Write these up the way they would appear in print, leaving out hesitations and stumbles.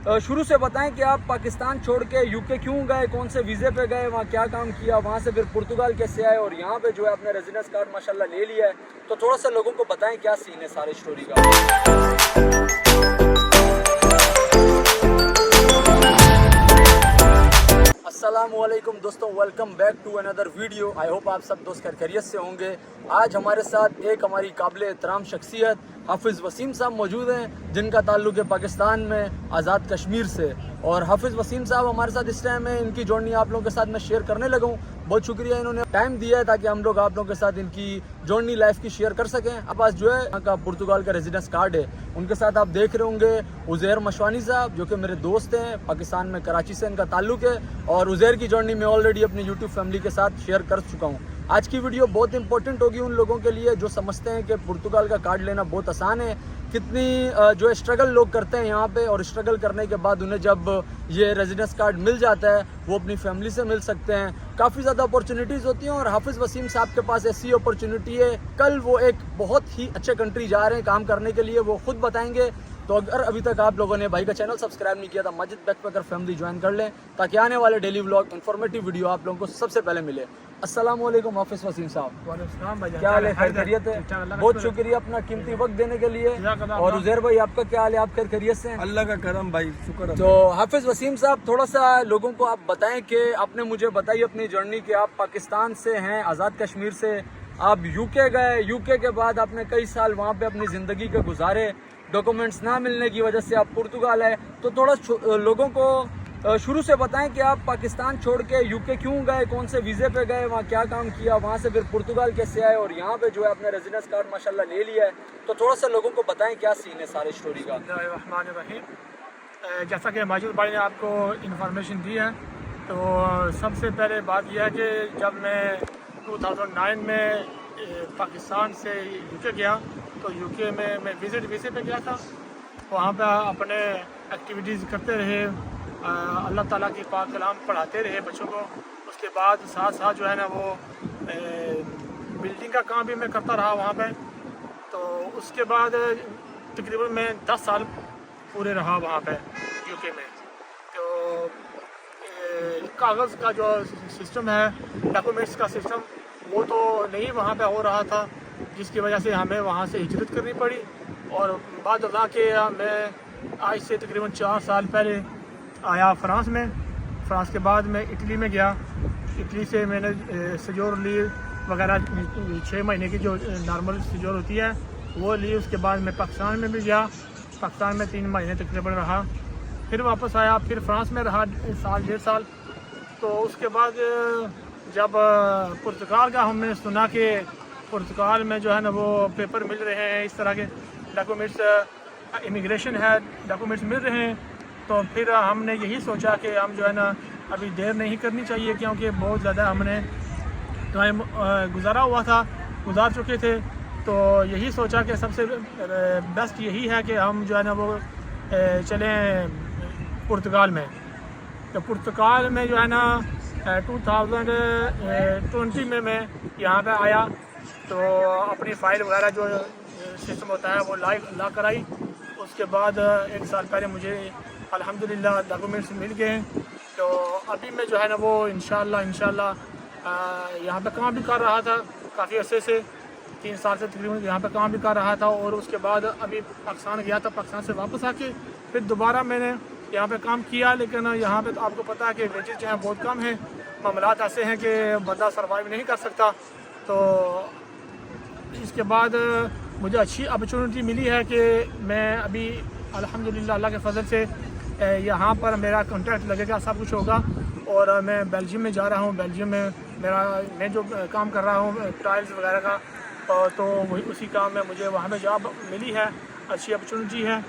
शुरू से बताएं कि आप पाकिस्तान छोड़ के यूके क्यों गए, कौन से वीज़े पे गए, वहाँ क्या काम किया, वहाँ से फिर पुर्तगाल कैसे आए और यहाँ पे जो है अपने रेजिडेंस कार्ड माशाल्लाह ले लिया है। तो थोड़ा सा लोगों को बताएं क्या सीन है सारी स्टोरी का। अस्सलामुअलैकुम दोस्तों, welcome back to another video. I hope आप सब दोस्त खैरियत से होंगे। आज हमारे साथ एक हमारी काबिल एहतराम शख्सियत हाफिज़ वसीम साहब मौजूद हैं, जिनका ताल्लुक़ है पाकिस्तान में आज़ाद कश्मीर से। और हाफिज़ वसीम साहब हमारे साथ इस टाइम है, इनकी जर्नी आप लोगों के साथ मैं शेयर करने लगा हूँ। बहुत शुक्रिया, इन्होंने टाइम दिया है ताकि हम लोग आप लोगों के साथ इनकी जर्नी लाइफ की शेयर कर सकें। अब पास जो है यहाँ का पुर्तगाल का रेजिडेंस कार्ड है, उनके साथ आप देख रहे होंगे उज़ैर मशवानी साहब, जो कि मेरे दोस्त हैं, पाकिस्तान में कराची से इनका ताल्लुक़ है। और उज़ैर की जर्नी मैं ऑलरेडी अपनी यूट्यूब फैमिली के साथ शेयर कर चुका हूँ। आज की वीडियो बहुत इंपॉर्टेंट होगी उन लोगों के लिए जो समझते हैं कि पुर्तगाल का कार्ड लेना बहुत आसान है, कितनी जो है स्ट्रगल लोग करते हैं यहाँ पे, और स्ट्रगल करने के बाद उन्हें जब ये रेजिडेंस कार्ड मिल जाता है वो अपनी फैमिली से मिल सकते हैं। काफ़ी ज़्यादा अपॉर्चुनिटीज़ होती हैं और हाफिज़ वसीम साहब के पास ऐसी अपॉर्चुनिटी है। कल वो एक बहुत ही अच्छे कंट्री जा रहे हैं काम करने के लिए, वो खुद बताएंगे। तो अगर अभी तक आप लोगों ने भाई का चैनल सब्सक्राइब नहीं किया था, मस्जिद बैकपैकर फैमिली ज्वाइन कर लें ताकि आने वाले डेली व्लॉग इन्फॉर्मेटिव वीडियो आप लोगों को सबसे पहले मिले। अस्सलाम वालेकुम हाफिज़ वसीम साहब, क्या हाल है? खैरियत है? बहुत शुक्रिया अपना कीमती वक्त देने के लिए। और उज़ैर भाई आपका क्या हाल है? आप खैरियत से हैं? अल्लाह का करम भाई, शुक्र है। तो हाफिज़ वसीम साहब, थोड़ा सा लोगों को आप बताएं कि आपने मुझे बताई अपनी जर्नी कि आप पाकिस्तान से हैं, आज़ाद कश्मीर से आप यूके गए। यूके के बाद आपने कई साल वहाँ पे अपनी ज़िंदगी के गुजारे, डॉक्यूमेंट्स ना मिलने की वजह से आप पुर्तगाल आए। तो थोड़ा लोगों को शुरू से बताएं कि आप पाकिस्तान छोड़ के यूके क्यों गए, कौन से वीज़े पे गए, वहाँ क्या काम किया, वहाँ से फिर पुर्तगाल कैसे आए और यहाँ पे जो है अपने रेजिडेंस कार्ड माशाल्लाह ले लिया है। तो थोड़ा सा लोगों को बताएं क्या सीन है सारी स्टोरी का। जैसा कि माजिद भाई ने आपको इन्फॉर्मेशन दी है, तो सबसे पहले बात यह है कि जब मैं 2009 में पाकिस्तान से यूके गया तो यूके में मैं वीज़े पे गया था। वहाँ पे अपने एक्टिविटीज़ करते रहे, अल्लाह ताला की पाक कलाम पढ़ाते रहे बच्चों को। उसके बाद साथ साथ जो है ना वो बिल्डिंग का काम भी मैं करता रहा वहाँ पे। तो उसके बाद तकरीबन मैं 10 साल पूरे रहा वहाँ पे यूके में। तो कागज़ का जो सिस्टम है, डॉक्यूमेंट्स का सिस्टम, वो तो नहीं वहाँ पे हो रहा था, जिसकी वजह से हमें वहाँ से हिजरत करनी पड़ी। और बाद अल्लाह के मैं आज से तकरीबन 4 साल पहले आया फ्रांस में। फ्रांस के बाद मैं इटली में गया। इटली से मैंने सजोर ली वगैरह 6 महीने की जो नॉर्मल सजोर होती है वो ली। उसके बाद मैं पाकिस्तान में भी गया, पाकिस्तान में 3 महीने तकरीबन रहा, फिर वापस आया, फिर फ्रांस में रहा 1 साल 1.5 साल। तो उसके बाद जब पुर्तगाल का हमने सुना कि पुर्तगाल में जो है ना वो पेपर मिल रहे हैं, इस तरह के डॉक्यूमेंट्स, इमिग्रेशन है, डॉक्यूमेंट्स मिल रहे हैं, तो फिर हमने यही सोचा कि हम जो है ना अभी देर नहीं करनी चाहिए, क्योंकि बहुत ज़्यादा हमने टाइम गुजार चुके थे। तो यही सोचा कि सबसे बेस्ट यही है कि हम जो है ना वो चलें पुर्तगाल में। तो पुर्तगाल में जो है ना 2020 में मैं यहाँ पे आया, तो अपनी फ़ाइल वगैरह जो सिस्टम होता है वो ला कराई। उसके बाद 1 साल पहले मुझे अल्हम्दुलिल्लाह डॉक्यूमेंट्स मिल गए। तो अभी मैं जो है ना वो इंशाल्लाह यहाँ पे काम भी कर रहा था काफ़ी अरसे से, 3 साल से तकरीबन यहाँ पे काम भी कर रहा था। और उसके बाद अभी पाकिस्तान गया था, पाकिस्तान से वापस आके फिर दोबारा मैंने यहाँ पे काम किया। लेकिन यहाँ पे तो आपको पता है कि वेजेस जो हैं बहुत कम हैं, मामलात ऐसे हैं कि बंदा सर्वाइव नहीं कर सकता। तो इसके बाद मुझे अच्छी अपॉर्चुनिटी मिली है कि मैं अभी अल्हम्दुलिल्लाह अल्लाह के फजल से यहाँ पर मेरा कॉन्ट्रैक्ट लगेगा, सब कुछ होगा। और मैं बेल्जियम में जा रहा हूँ। बेल्जियम में मैं जो काम कर रहा हूँ टाइल्स वगैरह का, तो वही उसी काम में मुझे वहाँ पे जॉब मिली है, अच्छी अपॉर्चुनिटी है।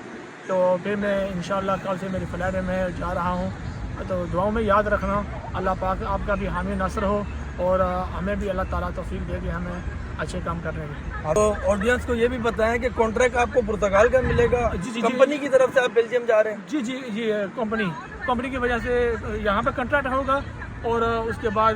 तो फिर मैं इंशाल्लाह कल से मेरी फ्लाइट है, मैं जा रहा हूँ। तो दुआओं में याद रखना, अल्लाह पाक आपका भी हामी नासर हो और हमें भी अल्लाह ताला तौफीक दे कि हमें अच्छे काम करने में। तो ऑडियंस को ये भी बताएं कि कॉन्ट्रैक्ट आपको पुर्तगाल का मिलेगा? जी कंपनी की तरफ से आप बेल्जियम जा रहे हैं? जी कंपनी की वजह से यहाँ पे कॉन्ट्रैक्ट होगा। और उसके बाद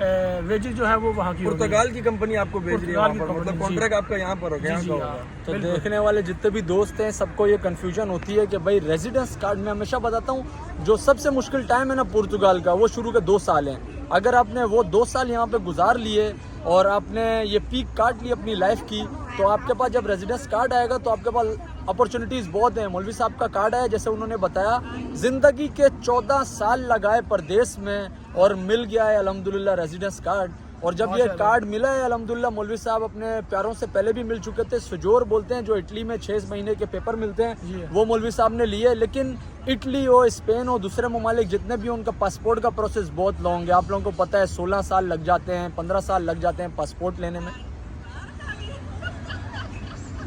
वेजेस जो है वो वहाँ की होगी। पुर्तगाल की कंपनी आपको भेज रही है वहाँ पर, पुर्तगाल की मतलब कंपनी, कॉन्ट्रैक्ट आपका यहाँ पर होगा, यहाँ जी, का जी, होगा। हाँ, तो बिल्कुल। देखने वाले जितने भी दोस्त हैं सबको ये कंफ्यूजन होती है कि भाई रेजिडेंस कार्ड, मैं हमेशा बताता हूँ जो सबसे मुश्किल टाइम है ना पुर्तगाल का, वो शुरू के 2 साल हैं। अगर आपने वो 2 साल यहाँ पे गुजार लिए और आपने ये पीक काट ली अपनी लाइफ की, तो आपके पास जब रेजिडेंस कार्ड आएगा तो आपके पास अपॉर्चुनिटीज़ बहुत हैं। मौलवी साहब का कार्ड है, जैसे उन्होंने बताया, ज़िंदगी के 14 साल लगाए परदेश में और मिल गया है अल्हम्दुलिल्लाह रेजिडेंस कार्ड। और जब ये कार्ड मिला है अल्हम्दुलिल्लाह, मौलवी साहब अपने प्यारों से पहले भी मिल चुके थे। सुजोर बोलते हैं जो इटली में 6 महीने के पेपर मिलते हैं, वो मौलवी साहब ने लिए। लेकिन इटली हो, स्पेन हो, दूसरे ममालिक जितने भी, उनका पासपोर्ट का प्रोसेस बहुत लॉन्ग है। आप लोगों को पता है 16 साल लग जाते हैं, 15 साल लग जाते हैं पासपोर्ट लेने में।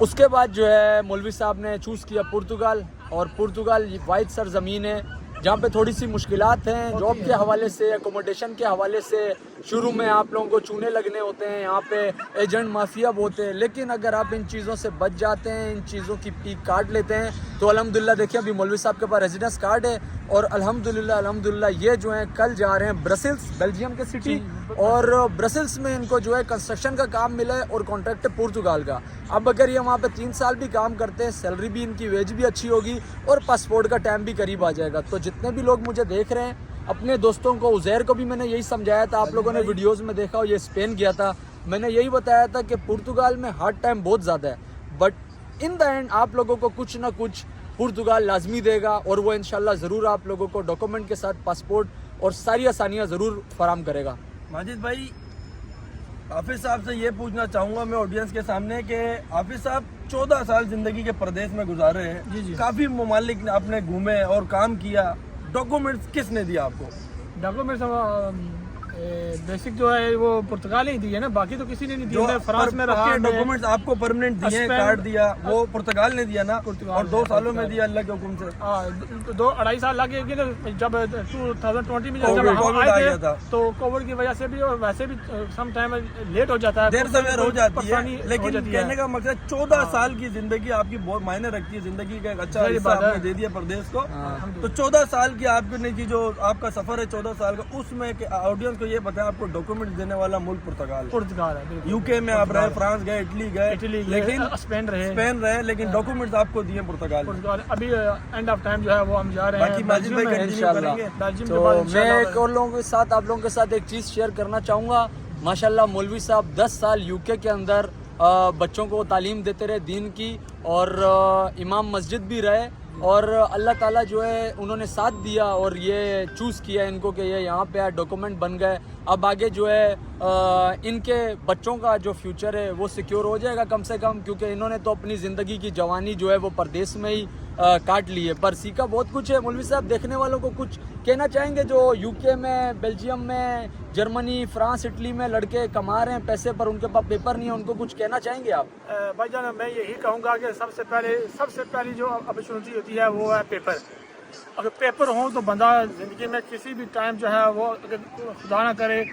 उसके बाद जो है मौलवी साहब ने चूज़ किया पुर्तगाल, और पुर्तगाल वाइड सर ज़मीन है जहाँ पे थोड़ी सी मुश्किलात हैं जॉब के हवाले से, एकोमोडेशन के हवाले से। शुरू में आप लोगों को चूने लगने होते हैं, यहाँ पे एजेंट माफिया होते हैं, लेकिन अगर आप इन चीज़ों से बच जाते हैं, इन चीज़ों की पीक काट लेते हैं, तो अल्हम्दुलिल्लाह देखिए अभी मौलवी साहब के पास रेजिडेंस कार्ड है। और अल्हम्दुलिल्लाह ये जो है कल जा रहे हैं ब्रसेल्स, बेल्जियम के सिटी, और ब्रसेल्स में इनको जो है कंस्ट्रक्शन का काम मिला है और कॉन्ट्रैक्ट है पुर्तगाल का। अब अगर ये वहाँ पे 3 साल भी काम करते हैं, सैलरी भी इनकी, वेज भी अच्छी होगी और पासपोर्ट का टाइम भी करीब आ जाएगा। तो जितने भी लोग मुझे देख रहे हैं, अपने दोस्तों को, उज़ैर को भी मैंने यही समझाया था, आप लोगों ने वीडियोस में देखा हो, ये स्पेन गया था, मैंने यही बताया था कि पुर्तगाल में हार्ड टाइम बहुत ज़्यादा है, बट इन द एंड आप लोगों को कुछ ना कुछ पुर्तगाल लाजमी देगा, और वो इंशाल्लाह ज़रूर आप लोगों को डॉक्यूमेंट के साथ पासपोर्ट और सारी आसानियाँ ज़रूर फराम करेगा। माजिद भाई, हाफिज साहब से ये पूछना चाहूँगा मैं ऑडियंस के सामने कि हाफिज साहब 14 साल ज़िंदगी के परदेश में गुजारे हैं, काफ़ी ममालिक आपने घूमे और काम किया, डॉक्यूमेंट्स किसने दिया आपको? डॉक्यूमेंट्स बेसिक जो है वो पुर्तगाल ही दिए ना, बाकी तो किसी ने नहीं दिया। मैं फ्रांस में रहा, डॉक्यूमेंट्स आपको परमानेंट दिए, कार्ड दिया, वो पुर्तगाल ने दिया ना, और 2 सालों में दिया अल्लाह के हुक्म से। 2-2.5 साल लगे कि ना, जब 2020 में जब हम आए थे तो कोविड की वजह से भी, और वैसे भी सम टाइम लेट हो जाता है, देर सवेर हो जाती है, लेकिन कहने का मकसद 14 साल की जिंदगी आपकी बहुत मायने रखती है, जिंदगी का एक अच्छा हिस्सा आपने दे दिया प्रदेश को। तो 14 साल की आपने की जो आपका सफर है 14 साल का, उसमें ऑडियंस ये बताया आपको डॉक्यूमेंट देने वाला मुल्क पुर्तगाल है। यूके में आप रहे, फ्रांस गए, इटली गए, लेकिन स्पेन रहे, लेकिन डॉक्यूमेंट्स आपको दिए पुर्तगाल। अभी एंड ऑफ टाइम जो है वो हम जा रहे हैं बाकी माजिद भाई कंटिन्यू करेंगे। तो मैं एक और लोगों के साथ, आप लोगों के साथ एक चीज़ शेयर करना चाहूँगा। माशाल्लाह मौलवी साहब 10 साल यूके के अंदर बच्चों को तालीम देते रहे दीन की, और इमाम मस्जिद भी रहे, और अल्लाह ताला जो है उन्होंने साथ दिया और ये चूज़ किया इनको कि ये यहाँ पे डॉक्यूमेंट बन गए। अब आगे जो है इनके बच्चों का जो फ्यूचर है वो सिक्योर हो जाएगा कम से कम, क्योंकि इन्होंने तो अपनी ज़िंदगी की जवानी जो है वो परदेश में ही काट ली है। पर सीखा बहुत कुछ है। मौलवी साहब, देखने वालों को कुछ कहना चाहेंगे जो यूके में, बेल्जियम में, जर्मनी, फ्रांस, इटली में लड़के कमा रहे हैं पैसे पर उनके पास पेपर नहीं है, उनको कुछ कहना चाहेंगे आप? भाईजान, मैं यही कहूँगा कि सबसे पहली जो अपॉर्चुनिटी होती है वो है पेपर। अगर पेपर हो तो बंदा ज़िंदगी में किसी भी टाइम जो है वो, अगर खुदा ना करे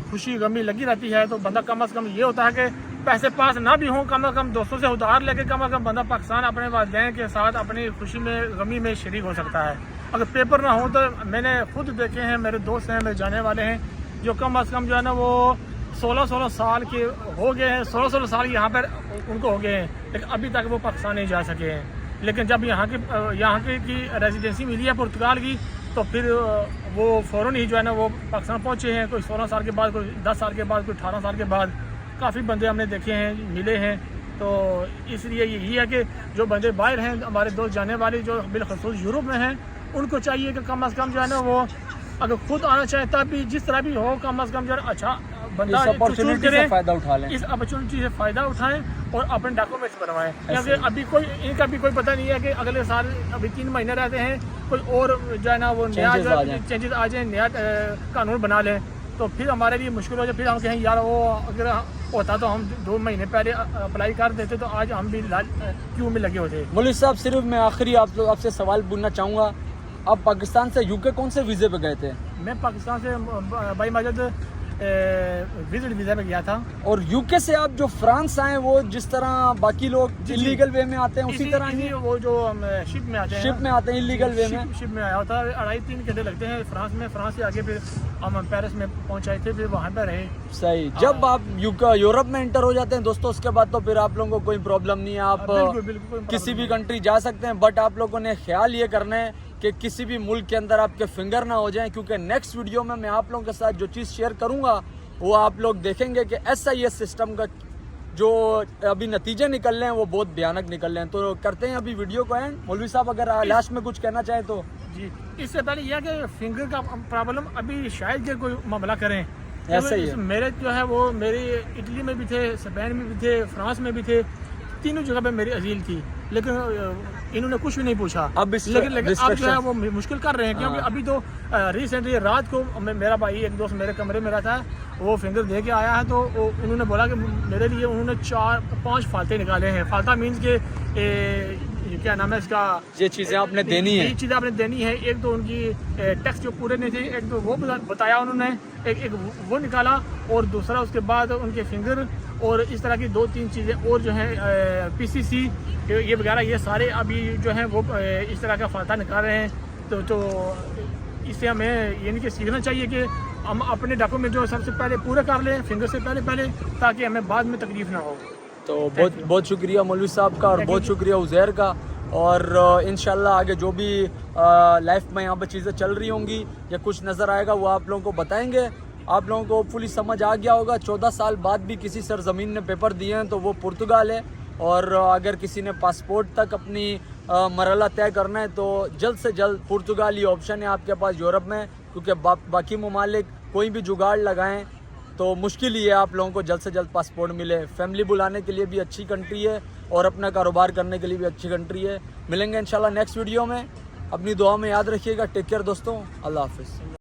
खुशी गमी लगी रहती है, तो बंदा कम से कम ये होता है कि पैसे पास ना भी हों, कम से कम दोस्तों से उधार लेके कम से कम बंदा पाकिस्तान अपने वालिदैन के साथ अपनी खुशी में गमी में शरीक हो सकता है। अगर पेपर ना हो तो मैंने खुद देखे हैं, मेरे दोस्त हैं, मेरे जाने वाले हैं, जो कम से कम जो है ना वो 16-16 साल के हो गए हैं, 16-16 साल यहाँ पर उनको हो गए हैं, लेकिन अभी तक वो पाकिस्तान नहीं जा सके हैं। लेकिन जब यहाँ की रेजिडेंसी मिली है पुर्तगाल की, तो फिर वो फ़ौरन ही जो है ना वो पाकिस्तान पहुँचे हैं। कोई 16 साल के बाद, कोई 10 साल के बाद, कोई 18 साल के बाद, काफ़ी बंदे हमने देखे हैं, मिले हैं। तो इसलिए यही है कि जो बंदे बाहर हैं, हमारे दोस्त जाने वाले जो बिलखसूस यूरोप में हैं, उनको चाहिए कि कम से कम जो है ना वो अगर खुद आना चाहे तब भी जिस तरह भी हो, कम से कम जो है अच्छा बंदा इस अपॉर्चुनिटी से फ़ायदा उठा लें, इस अपॉर्चुनिटी से फ़ायदा उठाएं और अपने डॉक्यूमेंट्स बनवाएं। क्योंकि अभी इनका भी कोई पता नहीं है कि अगले साल, अभी 3 महीने रहते हैं, कोई और जो है ना वो नया चेंजेस आ जाए, नया कानून बना लें, तो फिर हमारे लिए मुश्किल हो जाए। फिर हम कहें यार वो अगर होता तो हम 2 महीने पहले अप्लाई कर देते, तो आज हम भी क्यू में लगे होते। मौलवी साहब, सिर्फ मैं आखिरी आपसे सवाल पूछना चाहूँगा, आप पाकिस्तान से यूके कौन से वीज़े पे गए थे? मैं पाकिस्तान से भाई माजिद विजिट वीज़ा पे गया था। اور यूके से आप जो फ्रांस आए वो जिस तरह बाकी लोग इलीगल वे में आते हैं उसी तरह इसी वो जो शिप में आते हैं, शिप में आते हैं इलीगल वे में। शिप में आया होता है, 2.5-3 घंटे लगते हैं फ्रांस में। फ्रांस से आगे फिर हम पेरिस में पहुंचाए थे, फिर वहाँ पे रहे। सही। जब आप यूरोप में एंटर हो जाते हैं दोस्तों, उसके बाद तो फिर आप लोगों को कोई प्रॉब्लम नहीं है, आप बिल्कुल किसी भी कंट्री जा सकते हैं। बट आप लोगों ने ख्याल ये करना है कि किसी भी मुल्क के अंदर आपके फिंगर ना हो जाएं, क्योंकि नेक्स्ट वीडियो में मैं आप लोगों के साथ जो चीज़ शेयर करूंगा वो आप लोग देखेंगे कि SIS सिस्टम का जो अभी नतीजे निकल रहे हैं वो बहुत भयानक निकल रहे हैं। तो करते हैं अभी वीडियो को एंड। मौलवी साहब अगर लास्ट में कुछ कहना चाहें तो। जी, इससे पहले यह कि फिंगर का प्रॉब्लम अभी शायद ये कोई मामला करें, ऐसा ही है। मेरे जो है वो मेरी इटली में भी थे, स्पेन में भी थे, फ्रांस में भी थे, तीनों जगह पे मेरी अजील थी, लेकिन इन्होंने कुछ भी नहीं पूछा। लेकिन अब जो है वो मुश्किल कर रहे हैं, क्योंकि अभी तो रिसेंटली रात को मेरा भाई एक दोस्त मेरे कमरे में रहता है, वो फिंगर दे के आया है, तो उन्होंने बोला कि मेरे लिए उन्होंने 4-5 फालते निकाले हैं। फालता मीन्स के क्या नाम है इसका, ये चीज़ें आपने देनी है, ये चीज़ें आपने देनी है। एक तो उनकी टैक्स जो पूरे नहीं थे, एक तो वो बताया उन्होंने, एक वो निकाला, और दूसरा उसके बाद उनके फिंगर, और इस तरह की 2-3 चीज़ें और जो है PCC ये वगैरह, ये सारे अभी जो हैं वो इस तरह का फालता निकाल रहे हैं। तो इससे हमें यानी कि सीखना चाहिए कि हम अपने डॉक्यूमेंट जो सबसे पहले पूरे कर लें फिंगर से पहले, ताकि हमें बाद में तकलीफ ना हो। तो बहुत शुक्रिया मौलवी साहब का, और बहुत शुक्रिया उज़ैर का। और इंशाल्लाह आगे जो भी लाइफ में यहाँ पर चीज़ें चल रही होंगी या कुछ नज़र आएगा वो आप लोगों को बताएंगे। आप लोगों को होपफुली समझ आ गया होगा। 14 साल बाद भी किसी सरजमीन ने पेपर दिए हैं तो वो पुर्तगाल है। और अगर किसी ने पासपोर्ट तक अपनी मरहला तय करना है तो जल्द से जल्द पुर्तगाल ही ऑप्शन है आपके पास यूरोप में, क्योंकि बाकी ममालिक कोई भी जुगाड़ लगाएं तो मुश्किल ही है आप लोगों को जल्द से जल्द पासपोर्ट मिले। फैमिली बुलाने के लिए भी अच्छी कंट्री है और अपना कारोबार करने के लिए भी अच्छी कंट्री है। मिलेंगे इंशाल्लाह नेक्स्ट वीडियो में। अपनी दुआ में याद रखिएगा। टेक केयर दोस्तों, अल्लाह हाफिज़।